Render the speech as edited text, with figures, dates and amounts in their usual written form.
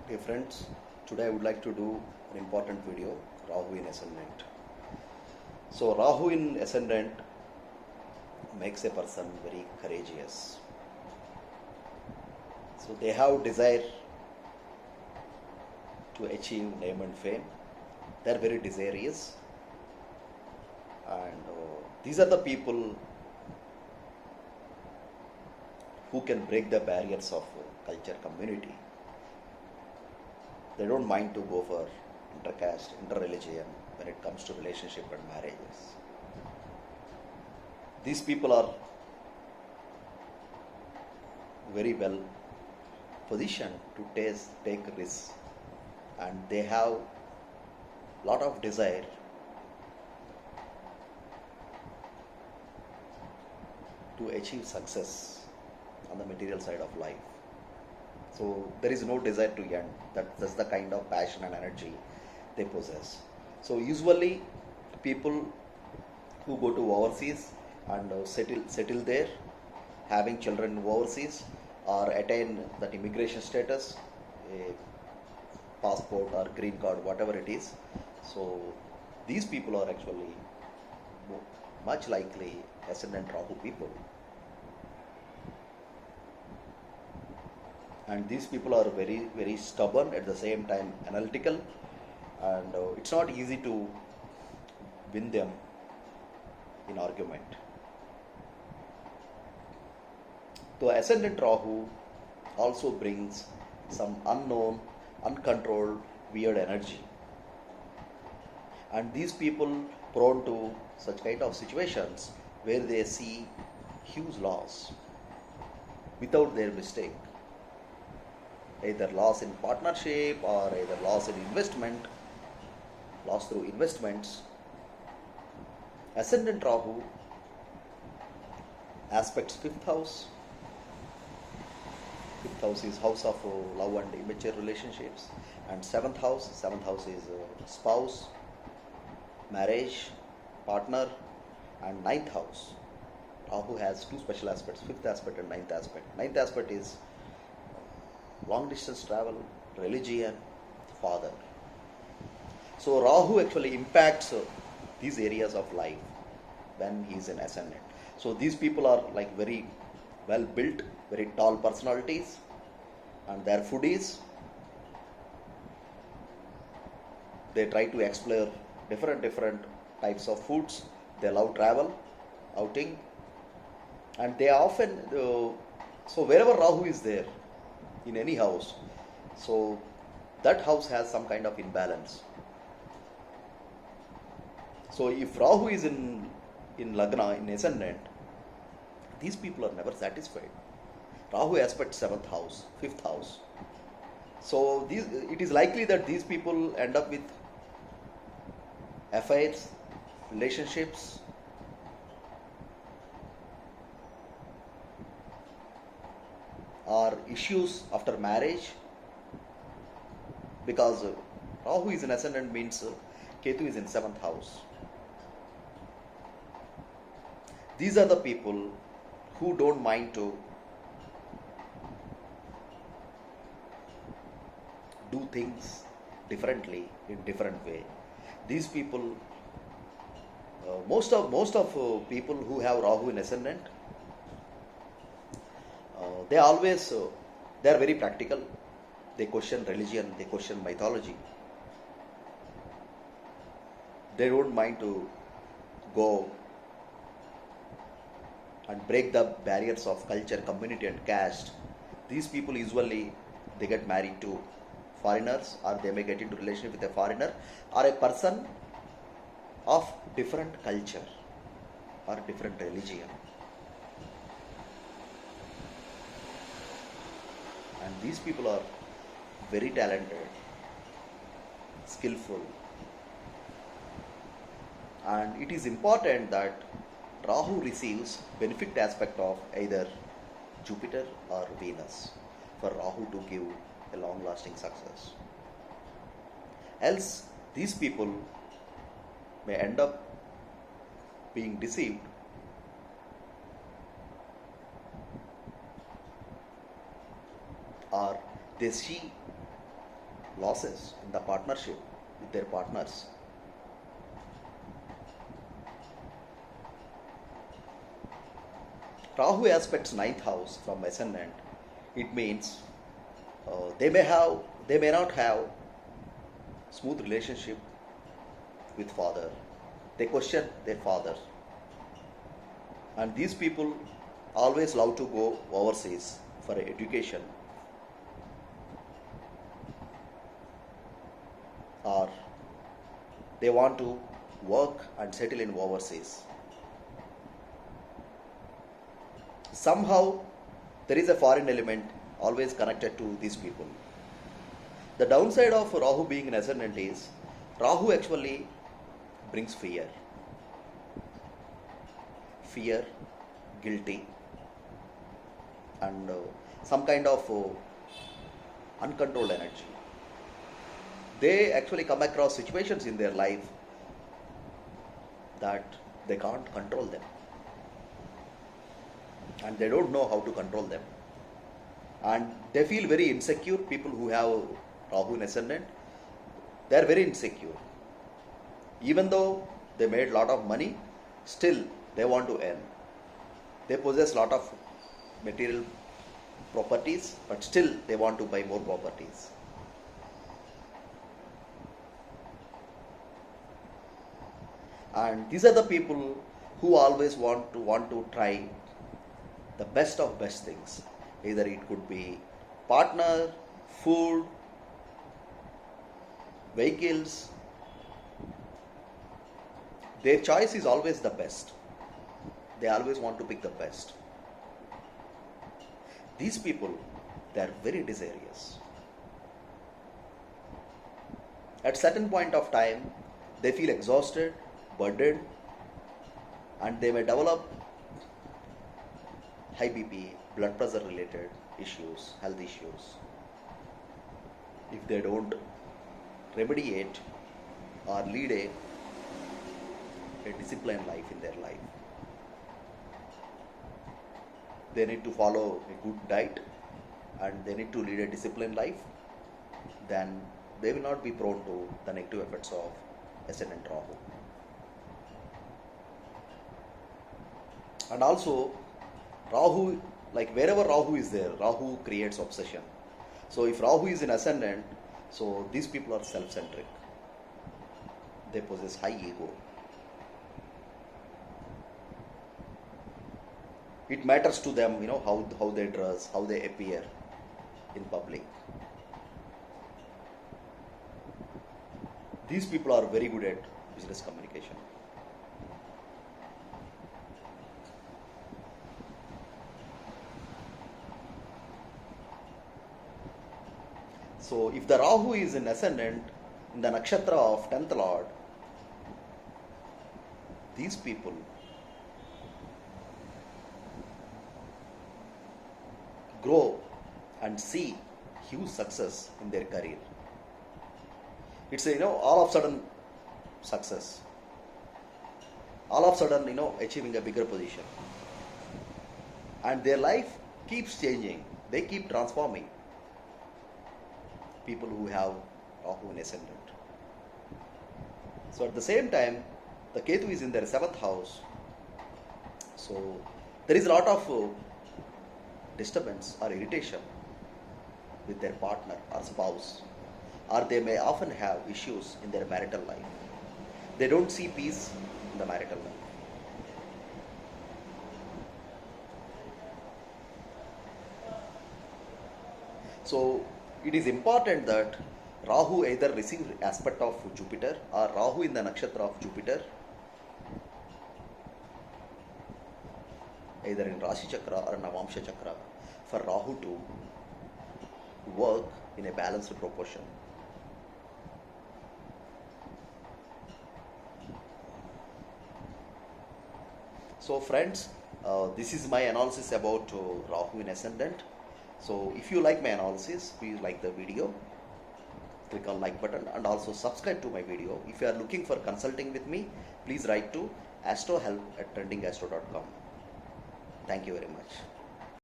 Dear friends, today I would like to do an important video, Rahu in Ascendant. So Rahu in Ascendant makes a person very courageous. So they have desire to achieve name and fame. They are very desirous, and these are the people who can break the barriers of culture community. They don't mind to go for intercaste, interreligion when it comes to relationship and marriages. These people are very well positioned to take risks, and they have lot of desire to achieve success on the material side of life. So there is no desire to end. That's the kind of passion and energy they possess. So usually people who go to overseas and settle there, having children overseas, or attain that immigration status, a passport or green card, whatever it is. So these people are actually much likely ascendant Rahu people. And these people are very, very stubborn, at the same time analytical, and it's not easy to win them in argument. So ascendant Rahu also brings some unknown, uncontrolled, weird energy, and these people prone to such kind of situations where they see huge loss without their mistake, either loss in partnership or either loss in investment, loss through investments. Ascendant Rahu aspects fifth house. Fifth house is house of love and immature relationships, and seventh house is spouse, marriage, partner, and ninth house. Rahu has two special aspects, fifth aspect and ninth aspect. Ninth aspect is long distance travel, religion, father. So Rahu actually impacts these areas of life when he is in ascendant. So these people are like very well built, very tall personalities, and their foodies. They try to explore different types of foods. They love travel, outing, and they often so wherever Rahu is there in any house, so that house has some kind of imbalance. So if Rahu is in Lagna, in ascendant, these people are never satisfied. Rahu aspects seventh house, fifth house. So it is likely that these people end up with affairs, relationships, or issues after marriage, because Rahu is in ascendant means Ketu is in seventh house. These are the people who don't mind to do things differently in different way. These people, most of people who have Rahu in ascendant, they always they are very practical. They question religion, they question mythology. They don't mind to go and break the barriers of culture, community, and caste. These people usually they get married to foreigners, or they may get into relationship with a foreigner or a person of different culture or different religion. And these people are very talented, skillful, and it is important that Rahu receives benefit aspect of either Jupiter or Venus for Rahu to give a long lasting success. Else these people may end up being deceived or they see losses in the partnership with their partners. Rahu aspects ninth house from ascendant. It means they may not have smooth relationship with father. They question their father, and these people always love to go overseas for education, or they want to work and settle in overseas. Somehow there is a foreign element always connected to these people. The downside of Rahu being an ascendant is Rahu actually brings fear, guilty, and some kind of uncontrolled energy. They actually come across situations in their life that they can't control them, and they don't know how to control them, and they feel very insecure. People who have Rahu in ascendant, they are very insecure. Even though they made a lot of money, still they want to earn. They possess a lot of material properties, but still they want to buy more properties. And these are the people who always want to try the best of best things. Either it could be partner, food, vehicles. Their choice is always the best. They always want to pick the best. These people, they are very desirous. At certain point of time, they feel exhausted, burdened, and they may develop high BP, blood pressure related issues, health issues, if they don't remediate or lead a disciplined life in their life. They need to follow a good diet and they need to lead a disciplined life. Then they will not be prone to the negative effects of ascendant Rahu. And also, Rahu, like wherever Rahu is there, Rahu creates obsession. So if Rahu is in ascendant, so these people are self-centric. They possess high ego. It matters to them, how they dress, how they appear in public. These people are very good at business communication. So if the Rahu is in ascendant in the nakshatra of 10th Lord, these people grow and see huge success in their career. It's all of a sudden success. All of a sudden, achieving a bigger position. And their life keeps changing. They keep transforming. People who have Rahu in ascendant. So at the same time, the Ketu is in their 7th house. So there is a lot of disturbance or irritation with their partner or spouse, or they may often have issues in their marital life. They don't see peace in the marital life. So it is important that Rahu either receive aspect of Jupiter or Rahu in the nakshatra of Jupiter, either in Rashi Chakra or Navamsha Chakra, for Rahu to work in a balanced proportion. So friends, this is my analysis about Rahu in ascendant. So if you like my analysis, please like the video, click on like button, and also subscribe to my video. If you are looking for consulting with me, please write to astrohelp@trendingastro.com. Thank you very much.